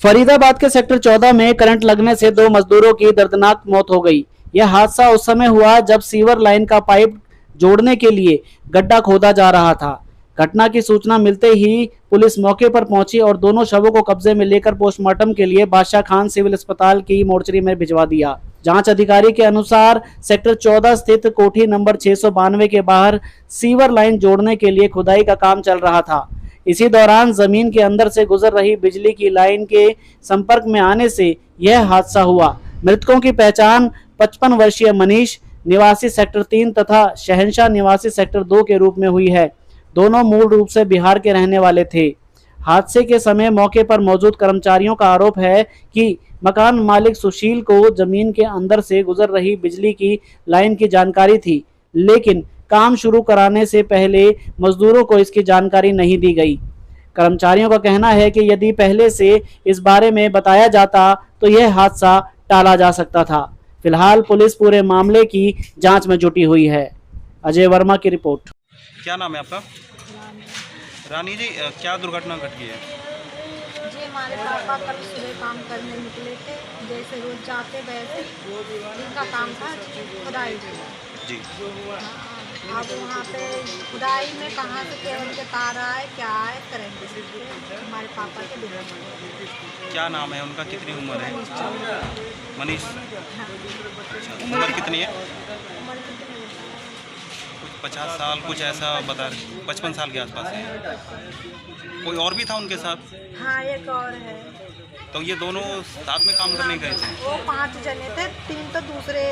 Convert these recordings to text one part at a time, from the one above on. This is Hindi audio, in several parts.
फरीदाबाद के सेक्टर 14 में करंट लगने से दो मजदूरों की दर्दनाक मौत हो गई। यह हादसा उस समय हुआ जब सीवर लाइन का पाइप जोड़ने के लिए गड्ढा खोदा जा रहा था। घटना की सूचना मिलते ही पुलिस मौके पर पहुंची और दोनों शवों को कब्जे में लेकर पोस्टमार्टम के लिए बादशाह खान सिविल अस्पताल की मोर्चरी में भिजवा दिया। जांच अधिकारी के अनुसार सेक्टर 14 स्थित कोठी नंबर 692 के बाहर सीवर लाइन जोड़ने के लिए खुदाई का काम चल रहा था। इसी दौरान जमीन के अंदर से गुजर रही बिजली की लाइन के संपर्क में आने से यह हादसा हुआ। मृतकों की पहचान 55 वर्षीय मनीष निवासी सेक्टर 3 तथा शहनशाह निवासी सेक्टर 2 के रूप में हुई है। दोनों मूल रूप से बिहार के रहने वाले थे। हादसे के समय मौके पर मौजूद कर्मचारियों का आरोप है कि मकान मालिक सुशील को जमीन के अंदर से गुजर रही बिजली की लाइन की जानकारी थी, लेकिन काम शुरू कराने से पहले मजदूरों को इसकी जानकारी नहीं दी गई। कर्मचारियों का कहना है कि यदि पहले से इस बारे में बताया जाता तो यह हादसा टाला जा सकता था। फिलहाल पुलिस पूरे मामले की जांच में जुटी हुई है। अजय वर्मा की रिपोर्ट। क्या नाम है आपका? रानी जी, क्या दुर्घटना घट गई है? जी, हमारे पापा कल सुबह काम करने निकले थे, जैसे रोज जाते वैसे इनका काम था खुदाई जी। अब वहाँ पे खुदाई में कहाँ से केबल के तार आए क्या आए करंट हमारे पापा के बिना। क्या नाम है उनका? कितनी उम्र है? मनीष। अच्छा, उम्र कितनी है? उम्र कितनी है? कुछ 50 साल कुछ ऐसा बता रहे, 55 साल के आसपास है। कोई और भी था उनके साथ? हाँ, एक और है। तो ये दोनों साथ में काम करने गए थे? वो 5 जने थे, 3 तो दूसरे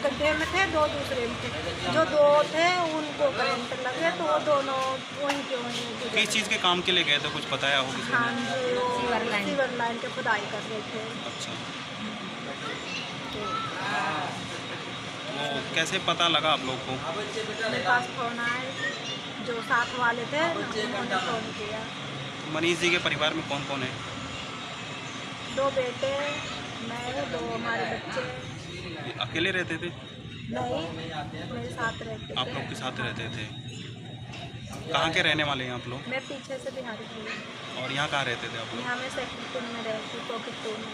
गड्ढे में थे, 2 दूसरे में थे। जो 2 थे उनको करंट लगे तो वो दोनों वहीं के वहीं। किस चीज़ के काम के लिए गए थे, कुछ बताया हो किसी ने? हाँ, सीवर लाइन के खुदाई कर रहे थे। अच्छा, तो कैसे पता लगा आप लोग को? मेरे पास फोन आए, जो साथ वाले थे उन्होंने फोन किया। मनीष जी के परिवार में कौन कौन है? 2 बेटे, मैं, 2 हमारे बच्चे। ये अकेले रहते थे? नहीं, मेरे साथ रहते आप थे। लोग के साथ रहते थे। कहाँ के रहने वाले हैं आप लोग? मैं पीछे से बिहारी थी। और यहाँ कहाँ रहते थे आप लोग? यहाँ मैं सेक्टर 3 में रहती, पॉकेट 2 में।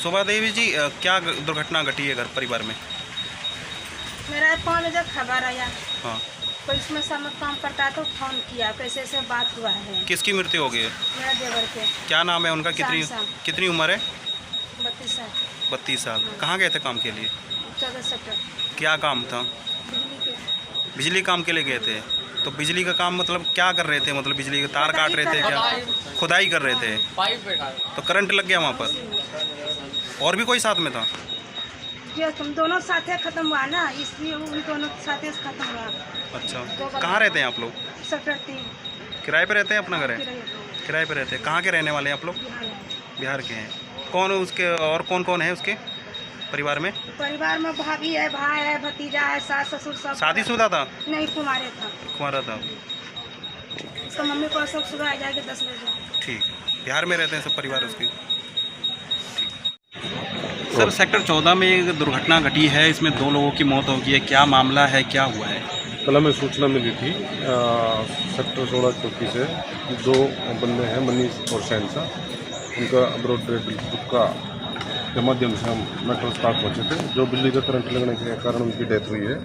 शोभा देवी जी, क्या दुर्घटना घटी है घर परिवार में? मेरा 5 बजे खबर आया, हाँ। पुलिस में समझ काम करता है तो फोन किया, कैसे ऐसे बात हुआ है। किसकी मृत्यु हो गई है? मेरा देवर के। क्या नाम है उनका? कितनी उम्र है? 32 साल। 32 साल। कहाँ गए थे काम के लिए? 14 सेक्टर क्या काम था? बिजली के। बिजली काम के लिए गए थे। तो बिजली का काम मतलब क्या कर रहे थे? मतलब बिजली के तार काट रहे थे क्या? खुदाई कर रहे थे। तो करंट लग गया वहाँ पर? और भी कोई साथ में था? ये तुम दोनों साथे खत्म हुआ ना, इसलिए उन दोनों साथे खत्म हुआ। अच्छा, कहाँ रहते हैं आप लोग? सेक्टर 3 किराए पे रहते हैं? अपना घर है? किराए पे रहते हैं। कहाँ के रहने वाले हैं आप लोग? बिहार के हैं। कौन उसके और कौन कौन है उसके परिवार में? परिवार में भाभी है, भाई है, भतीजा है, सास ससुर सब। शादीशुदा था? नहीं, कुमारे था। कुमारा था। उसका मम्मी को सब सुबह आ जाएगी 10 बजे। ठीक, बिहार में रहते हैं सब परिवार उसके। सर, सेक्टर 14 में एक दुर्घटना घटी है, इसमें 2 लोगों की मौत हो गई है। क्या मामला है, क्या हुआ है? कल हमें सूचना मिली थी सेक्टर 16 चौकी से 2 बंदे हैं, मनीष और शहनशाह। उनका अब्रोड दुक्का के माध्यम से हम मेट्रो स्टाफ पहुँचे थे, जो बिजली का करंट लगने के कारण उनकी डेथ हुई है।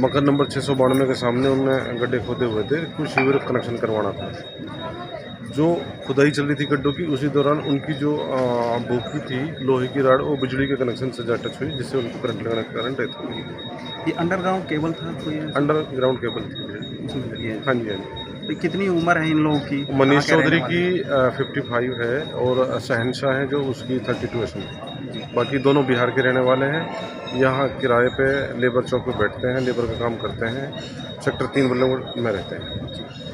मकान नंबर 692 के सामने उन्होंने गड्ढे खोदे हुए थे, कुछ सीवर कनेक्शन करवाना था। जो खुदाई चल रही थी गड्ढों की, उसी दौरान उनकी जो बोकी थी लोहे की राड, वो बिजली के कनेक्शन से जा टच हुई, जिससे उनको करंट लगने के कारण डेथ हुई। ये अंडरग्राउंड केबल था कोई? अंडरग्राउंड केबल थी। हाँ जी, हाँ जी। तो कितनी उम्र है इन लोगों की? मनीष चौधरी की 55 है और शहनशाह है जो उसकी 32 है। बाकी दोनों बिहार के रहने वाले हैं। यहाँ किराए पे लेबर चौक पे बैठते हैं, लेबर का काम करते हैं। सेक्टर 3 में रहते हैं।